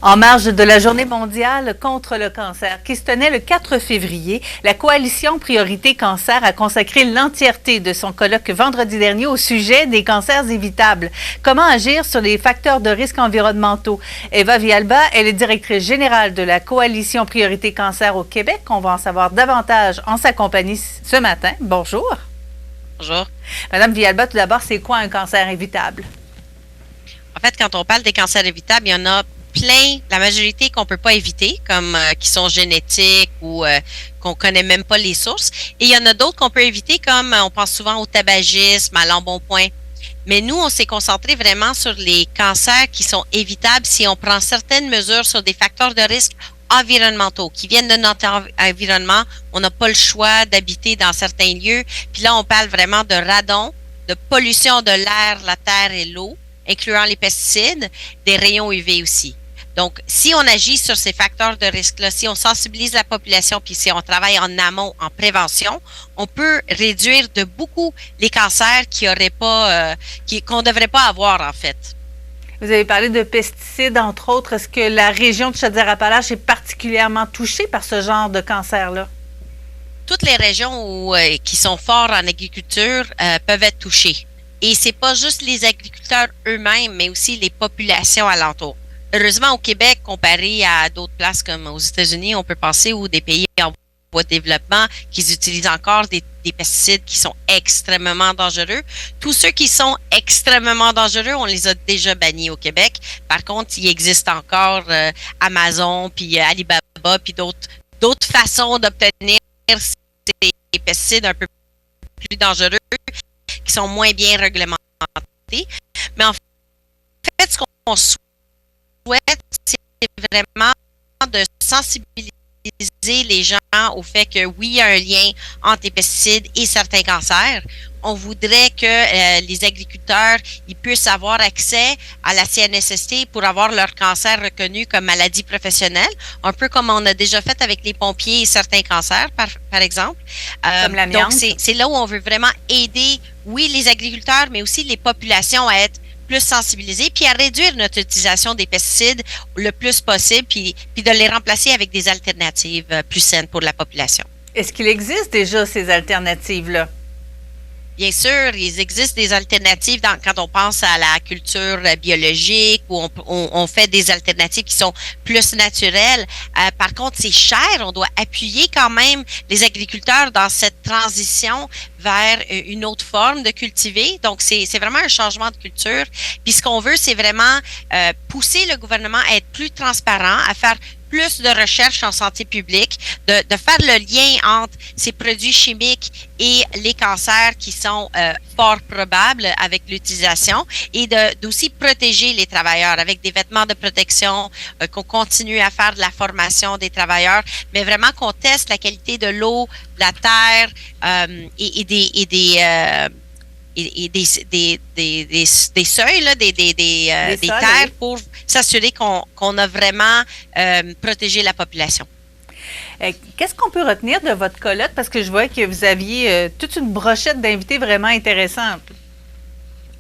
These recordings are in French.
En marge de la Journée mondiale contre le cancer qui se tenait le 4 février, la coalition Priorité Cancer a consacré l'entièreté de son colloque vendredi dernier au sujet des cancers évitables. Comment agir sur les facteurs de risque environnementaux? Eva Villalba, elle est directrice générale de la coalition Priorité Cancer au Québec. On va en savoir davantage en sa compagnie ce matin. Bonjour. Bonjour. Madame Villalba, tout d'abord, c'est quoi un cancer évitable? En fait, quand on parle des cancers évitables, il y en a plein, la majorité qu'on peut pas éviter, comme qui sont génétiques ou qu'on connaît même pas les sources. Et il y en a d'autres qu'on peut éviter, comme on pense souvent au tabagisme, à l'embonpoint. Mais nous, on s'est concentré vraiment sur les cancers qui sont évitables si on prend certaines mesures sur des facteurs de risque environnementaux qui viennent de notre environnement. On n'a pas le choix d'habiter dans certains lieux. Puis là, on parle vraiment de radon, de pollution de l'air, la terre et l'eau, incluant les pesticides, des rayons UV aussi. Donc, si on agit sur ces facteurs de risque-là, si on sensibilise la population, puis si on travaille en amont, en prévention, on peut réduire de beaucoup les cancers qu'on ne devrait pas avoir, en fait. Vous avez parlé de pesticides, entre autres. Est-ce que la région de Chaudière-Appalaches est particulièrement touchée par ce genre de cancer-là? Toutes les régions qui sont fortes en agriculture peuvent être touchées. Et c'est pas juste les agriculteurs eux-mêmes, mais aussi les populations alentours. Heureusement, au Québec, comparé à d'autres places comme aux États-Unis, on peut penser ou des pays en voie de développement qui utilisent encore des pesticides qui sont extrêmement dangereux. Tous ceux qui sont extrêmement dangereux, on les a déjà bannis au Québec. Par contre, il existe encore Amazon, puis Alibaba, puis d'autres façons d'obtenir ces pesticides un peu plus dangereux qui sont moins bien réglementés. Mais en fait, ce qu'on souhaite, c'est vraiment de sensibiliser les gens au fait que oui, il y a un lien entre les pesticides et certains cancers. On voudrait que les agriculteurs ils puissent avoir accès à la CNSST pour avoir leur cancer reconnu comme maladie professionnelle, un peu comme on a déjà fait avec les pompiers et certains cancers, par exemple. Comme l'amiante. Donc, c'est là où on veut vraiment aider, oui, les agriculteurs, mais aussi les populations à être plus sensibilisés, puis à réduire notre utilisation des pesticides le plus possible, puis de les remplacer avec des alternatives plus saines pour la population. Est-ce qu'il existe déjà ces alternatives-là? Bien sûr, il existe des alternatives quand on pense à la culture biologique ou on fait des alternatives qui sont plus naturelles. Par contre, c'est cher. On doit appuyer quand même les agriculteurs dans cette transition vers une autre forme de cultiver. Donc, c'est vraiment un changement de culture. Puis, ce qu'on veut, c'est vraiment pousser le gouvernement à être plus transparent, à faire plus de recherche en santé publique, de faire le lien entre ces produits chimiques et les cancers qui sont fort probables avec l'utilisation et d'aussi protéger les travailleurs avec des vêtements de protection, qu'on continue à faire de la formation des travailleurs, mais vraiment qu'on teste la qualité de l'eau, de la terre et des seuils, là, des terres oui, pour s'assurer qu'on a vraiment protégé la population. Qu'est-ce qu'on peut retenir de votre colloque? Parce que je vois que vous aviez toute une brochette d'invités vraiment intéressantes.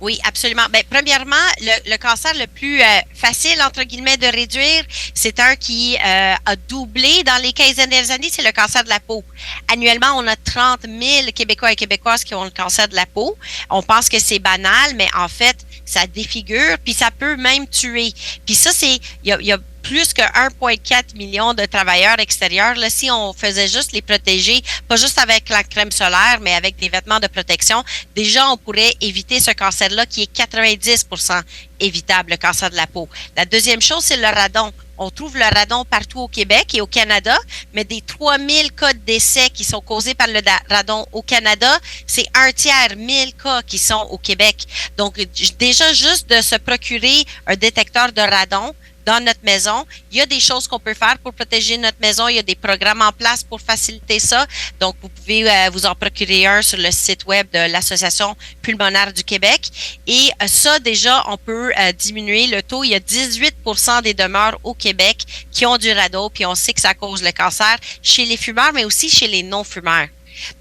Oui, absolument. Bien, premièrement, le cancer le plus facile, entre guillemets, de réduire, c'est un qui a doublé dans les 15 dernières années, c'est le cancer de la peau. Annuellement, on a 30 000 Québécois et Québécoises qui ont le cancer de la peau. On pense que c'est banal, mais en fait, ça défigure, puis ça peut même tuer. Puis ça, il y a plus que 1,4 million de travailleurs extérieurs. Là, si on faisait juste les protéger, pas juste avec la crème solaire, mais avec des vêtements de protection, déjà, on pourrait éviter ce cancer-là qui est 90% évitable, le cancer de la peau. La deuxième chose, c'est le radon. On trouve le radon partout au Québec et au Canada, mais des 3000 cas de décès qui sont causés par le radon au Canada, c'est 1/1000 cas qui sont au Québec. Donc, déjà, juste de se procurer un détecteur de radon dans notre maison, il y a des choses qu'on peut faire pour protéger notre maison. Il y a des programmes en place pour faciliter ça. Donc, vous pouvez vous en procurer un sur le site web de l'Association pulmonaire du Québec. Et ça, déjà, on peut diminuer le taux. Il y a 18% des demeures au Québec qui ont du radon, puis on sait que ça cause le cancer chez les fumeurs, mais aussi chez les non-fumeurs.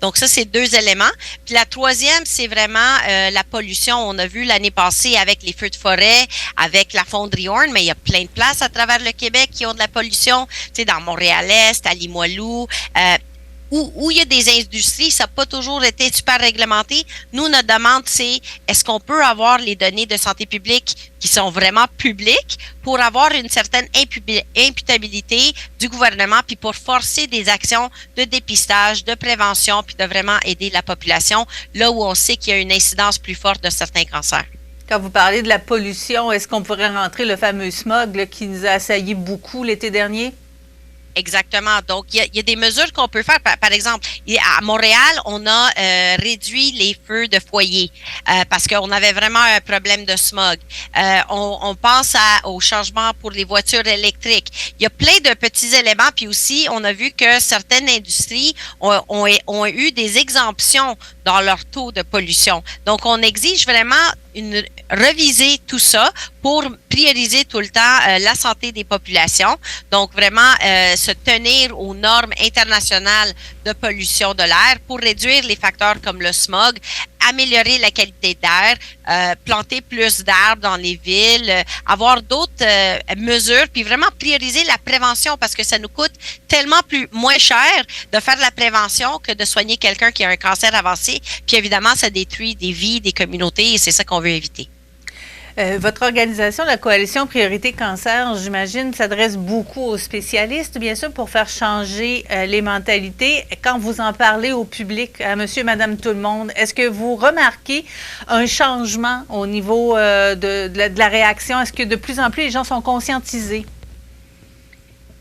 Donc ça, c'est 2 éléments. Puis la troisième, c'est vraiment la pollution. On a vu l'année passée avec les feux de forêt, avec la fonderie Horn, mais il y a plein de places à travers le Québec qui ont de la pollution. Tu sais, dans Montréal-Est, à Limoilou, où il y a des industries, ça n'a pas toujours été super réglementé. Nous, notre demande, c'est est-ce qu'on peut avoir les données de santé publique qui sont vraiment publiques pour avoir une certaine imputabilité du gouvernement, puis pour forcer des actions de dépistage, de prévention, puis de vraiment aider la population là où on sait qu'il y a une incidence plus forte de certains cancers. Quand vous parlez de la pollution, est-ce qu'on pourrait rentrer le fameux smog là, qui nous a assailli beaucoup l'été dernier? Exactement. Donc, il y a des mesures qu'on peut faire. Par exemple, à Montréal, on a réduit les feux de foyer parce qu'on avait vraiment un problème de smog. On pense au changement pour les voitures électriques. Il y a plein de petits éléments. Puis aussi, on a vu que certaines industries ont eu des exemptions dans leur taux de pollution. Donc, on exige vraiment reviser tout ça pour prioriser tout le temps la santé des populations. Donc, vraiment se tenir aux normes internationales de pollution de l'air pour réduire les facteurs comme le smog, améliorer la qualité d'air, planter plus d'arbres dans les villes, avoir d'autres mesures, puis vraiment prioriser la prévention parce que ça nous coûte tellement moins cher de faire de la prévention que de soigner quelqu'un qui a un cancer avancé. Puis évidemment, ça détruit des vies, des communautés et c'est ça qu'on veut éviter. Votre organisation, la Coalition Priorité Cancer, j'imagine, s'adresse beaucoup aux spécialistes, bien sûr, pour faire changer les mentalités. Quand vous en parlez au public, à monsieur, madame, tout le monde, est-ce que vous remarquez un changement au niveau de la réaction? Est-ce que de plus en plus les gens sont conscientisés?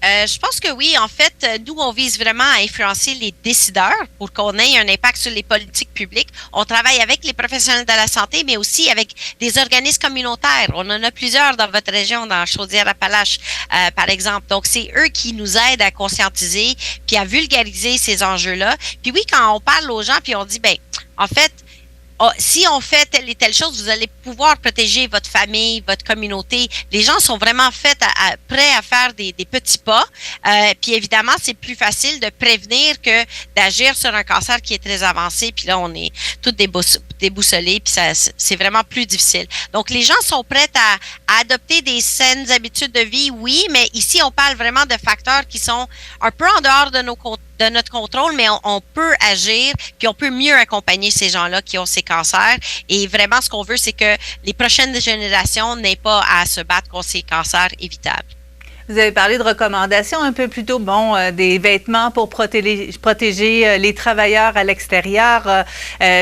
Je pense que oui. En fait, nous, on vise vraiment à influencer les décideurs pour qu'on ait un impact sur les politiques publiques. On travaille avec les professionnels de la santé, mais aussi avec des organismes communautaires. On en a plusieurs dans votre région, dans Chaudière-Appalaches, par exemple. Donc, c'est eux qui nous aident à conscientiser puis à vulgariser ces enjeux-là. Puis oui, quand on parle aux gens, puis on dit, ben, en fait, si on fait telle et telle chose, vous allez pouvoir protéger votre famille, votre communauté. Les gens sont vraiment prêts à faire des petits pas. Puis évidemment, c'est plus facile de prévenir que d'agir sur un cancer qui est très avancé. Puis là, on est tous déboussolés. Puis c'est vraiment plus difficile. Donc, les gens sont prêts à adopter des saines habitudes de vie, oui, mais ici, on parle vraiment de facteurs qui sont un peu en dehors de notre contrôle, mais on peut agir, puis on peut mieux accompagner ces gens-là qui ont ces cancers. Et vraiment, ce qu'on veut, c'est que les prochaines générations n'aient pas à se battre contre ces cancers évitables. Vous avez parlé de recommandations un peu plus tôt, des vêtements pour protéger les travailleurs à l'extérieur,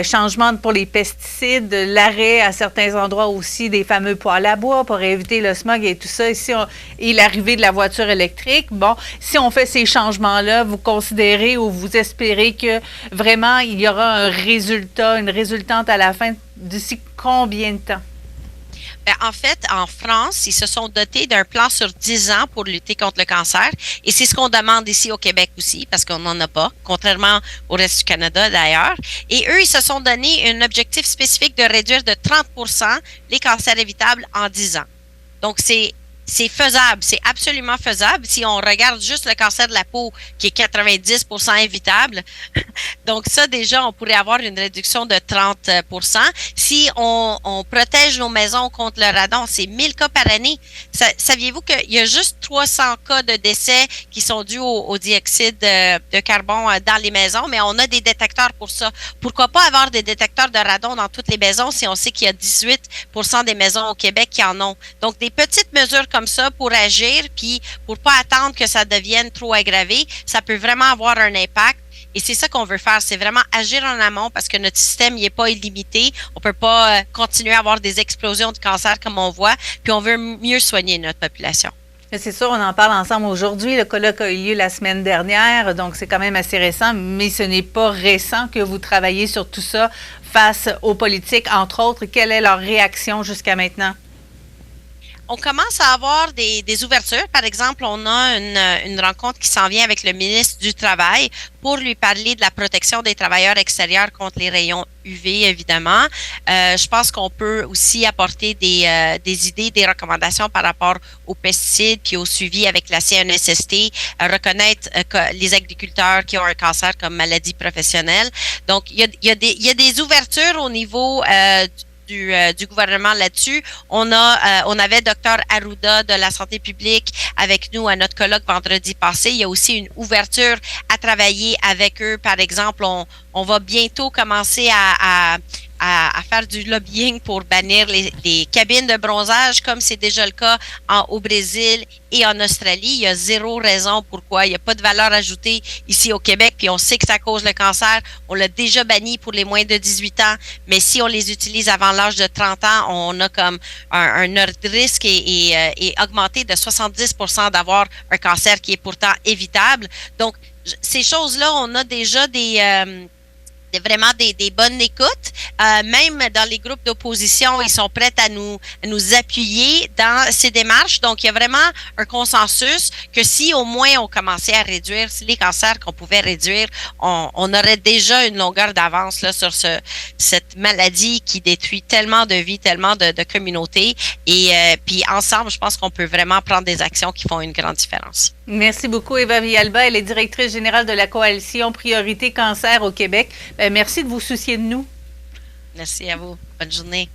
changement pour les pesticides, l'arrêt à certains endroits aussi des fameux poêles à bois pour éviter le smog et tout ça. Ici, et l'arrivée de la voiture électrique. Bon, si on fait ces changements-là, vous considérez ou vous espérez que vraiment il y aura un résultat, une résultante à la fin d'ici combien de temps? En fait, en France, ils se sont dotés d'un plan sur 10 ans pour lutter contre le cancer. Et c'est ce qu'on demande ici au Québec aussi, parce qu'on n'en a pas, contrairement au reste du Canada d'ailleurs. Et eux, ils se sont donné un objectif spécifique de réduire de 30% les cancers évitables en 10 ans. Donc, c'est faisable, c'est absolument faisable si on regarde juste le cancer de la peau qui est 90% évitable. Donc ça, déjà, on pourrait avoir une réduction de 30%. Si on protège nos maisons contre le radon, c'est 1000 cas par année. Saviez-vous qu'il y a juste 300 cas de décès qui sont dus au dioxyde de carbone dans les maisons, mais on a des détecteurs pour ça. Pourquoi pas avoir des détecteurs de radon dans toutes les maisons si on sait qu'il y a 18% des maisons au Québec qui en ont? Donc, des petites mesures comme ça pour agir, puis pour pas attendre que ça devienne trop aggravé, ça peut vraiment avoir un impact. Et c'est ça qu'on veut faire, c'est vraiment agir en amont parce que notre système n'est pas illimité. On peut pas continuer à avoir des explosions de cancer comme on voit, puis on veut mieux soigner notre population. C'est sûr, on en parle ensemble aujourd'hui. Le colloque a eu lieu la semaine dernière, donc c'est quand même assez récent, mais ce n'est pas récent que vous travaillez sur tout ça face aux politiques, entre autres. Quelle est leur réaction jusqu'à maintenant? on commence à avoir des ouvertures. Par exemple, on a une rencontre qui s'en vient avec le ministre du Travail pour lui parler de la protection des travailleurs extérieurs contre les rayons UV, évidemment. Je pense qu'on peut aussi apporter des idées, des recommandations par rapport aux pesticides puis au suivi avec la CNSST, reconnaître les agriculteurs qui ont un cancer comme maladie professionnelle. Donc, il y a des ouvertures au niveau du gouvernement là-dessus. On avait Dr Arruda de la santé publique avec nous à notre colloque vendredi passé. Il y a aussi une ouverture à travailler avec eux. Par exemple, on va bientôt commencer à faire du lobbying pour bannir les cabines de bronzage, comme c'est déjà le cas au Brésil et en Australie. Il y a zéro raison pourquoi il n'y a pas de valeur ajoutée ici au Québec, puis on sait que ça cause le cancer. On l'a déjà banni pour les moins de 18 ans, mais si on les utilise avant l'âge de 30 ans, on a comme un risque est augmenté de 70% d'avoir un cancer qui est pourtant évitable. Donc, ces choses-là, on a déjà vraiment des bonnes écoutes. Même dans les groupes d'opposition, ils sont prêts à nous appuyer dans ces démarches. Donc, il y a vraiment un consensus que si au moins on commençait à réduire, si les cancers qu'on pouvait réduire, on aurait déjà une longueur d'avance là sur cette maladie qui détruit tellement de vies, tellement de communautés. Et puis ensemble, je pense qu'on peut vraiment prendre des actions qui font une grande différence. Merci beaucoup, Eva Villalba. Elle est directrice générale de la coalition Priorité Cancer au Québec. Merci de vous soucier de nous. Merci à vous. Bonne journée.